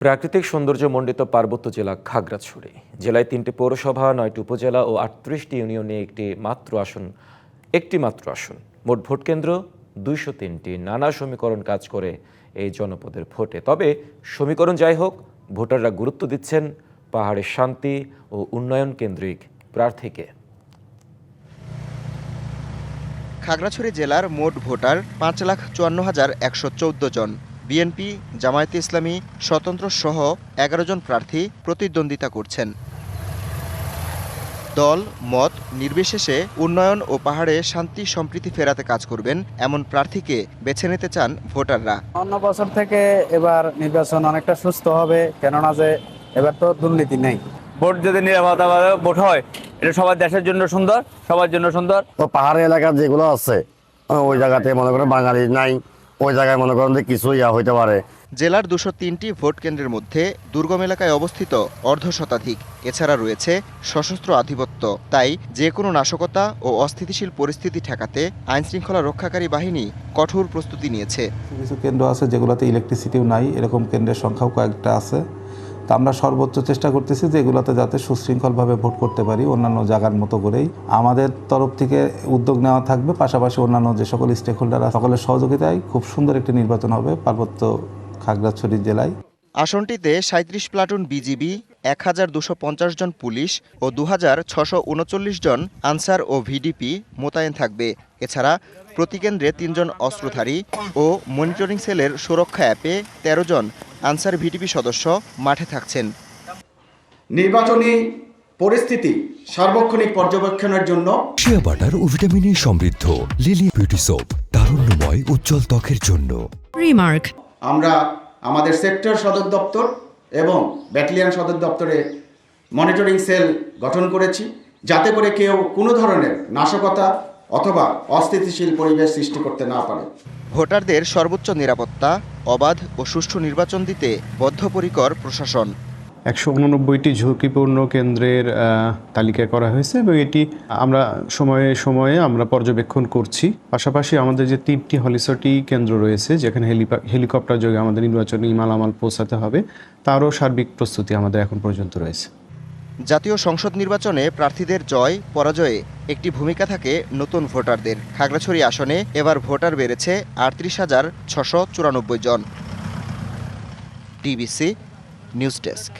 প্রাকৃতিক সৌন্দর্যমণ্ডিত পার্বত্য জেলা খাগড়াছড়ি জেলায় ৩টি পৌরসভা, ৯টি উপজেলা ও ৩৮টি ইউনিয়নে একটি মাত্র আসন। মোট ভোট কেন্দ্র ২০৩টি। নানা সমীকরণ কাজ করে এই জনপদের ভোটে। তবে সমীকরণ যাই হোক, ভোটাররা গুরুত্ব দিচ্ছেন পাহাড়ের শান্তি ও উন্নয়ন কেন্দ্রিক প্রার্থীকে। খাগড়াছড়ি জেলার মোট ভোটার ৫,৫৪,১১৪ জন। বিএনপি, জামায়াতে ইসলামী, স্বতন্ত্র সহ ১১ জন প্রার্থী প্রতিদ্বন্দ্বিতা করছেন। দল মত নির্বিশেষে উন্নয়ন ও পাহাড়ে শান্তি সম্প্রীতি ফেরাতে কাজ করবেন এমন প্রার্থীকে বেছে নিতে চান ভোটাররা। অন্য বছর থেকে এবার নির্বাচন অনেকটা সুস্থ হবে, কেননা যে এবার তো দুর্নীতি নেই। ভোট যদি নিরাপদভাবে ভোট হয়, এটা সবার দেশের জন্য সুন্দর, সবার জন্য সুন্দর। তো পাহাড়ি এলাকা যেগুলো আছে ওই জায়গাতে মনে করেন বাঙালি নাই, ওই জায়গায় মনে করেন যে কিছু হইতে পারে। জেলার ২০৩টি ভোট কেন্দ্রের মধ্যে দুর্গম এলাকায় অবস্থিত অর্ধশতাধিক। এছাড়া রয়েছে সশস্ত্র আধিপত্য। তাই যে কোনো নাশকতা ও অস্থিতিশীল পরিস্থিতি ঠেকাতে আইনশৃঙ্খলা রক্ষাকারী বাহিনী কঠোর প্রস্তুতি নিয়েছে। কিছু কেন্দ্র আছে যেগুলোতে ইলেকট্রিসিটিও নাই, এরকম কেন্দ্রের সংখ্যাও কয়েকটা আছে। তা আমরা সর্বোচ্চ চেষ্টা করতেছি যে এগুলোতে যাতে সুশৃঙ্খলভাবে ভোট করতে পারি, অন্যান্য জায়গার মতো করেই। আমাদের তরফ থেকে উদ্যোগ নেওয়া থাকবে, পাশাপাশি অন্যান্য যে সকল স্টেক হোল্ডার সকলের সহযোগিতায় খুব সুন্দর একটি নির্বাচন হবে পার্বত্য খাগড়াছড়ি জেলায়। আসনটিতে ৩৭ প্লাটুন বিজিবি, ১,২৫০ জন পুলিশ ও ২,৬৩৯ জন আনসার ও ভিডিপি মোতায়েন থাকবে। এছাড়া প্রতি কেন্দ্রে ৩ জন অস্ত্রধারী ও মনিটরিং সেলের সুরক্ষা অ্যাপে ১৩ জন আনসার ভিডিপি সদস্য মাঠে থাকছেন। নির্বাচনী পরিস্থিতি সার্বক্ষণিক পর্যবেক্ষণের জন্য শিয়া বাটার ও ভিটামিনে সমৃদ্ধ লিলি বিউটি সোপ, তারুণ্যময় উজ্জ্বল ত্বকের জন্য। রিমার্ক। আমরা আমাদের সেক্টর সদর দপ্তর এবং ব্যাটালিয়ন সদর দপ্তরে মনিটরিং সেল গঠন করেছি, যাতে করে কেউ কোনো ধরনের নাশকতা অথবা অস্থিতিশীল পরিবেশ সৃষ্টি করতে না পারে। ভোটারদের সর্বোচ্চ নিরাপত্তা, অবাধ ও সুষ্ঠু নির্বাচন দিতে বদ্ধপরিকর প্রশাসন। ১৮৯টি ঝুঁকিপূর্ণ কেন্দ্রের তালিকা করা হয়েছে এবং এটি আমরা সময়ে সময়ে আমরা পর্যবেক্ষণ করছি। পাশাপাশি আমাদের যে 3টি হলিসটি কেন্দ্র রয়েছে, যেখানে হেলিকপ্টার যোগে আমাদের নির্বাচনী মালামাল পৌঁছাতে হবে, তারও সার্বিক প্রস্তুতি আমাদের এখন পর্যন্ত রয়েছে। জাতীয় সংসদ নির্বাচনে প্রার্থীদের জয় পরাজয়ে একটি ভূমিকা থাকে নতুন ভোটারদের। খাগড়াছড়ি আসনে এবার ভোটার বেড়েছে ৩৮,৬৯৪ জন। DBC news desk.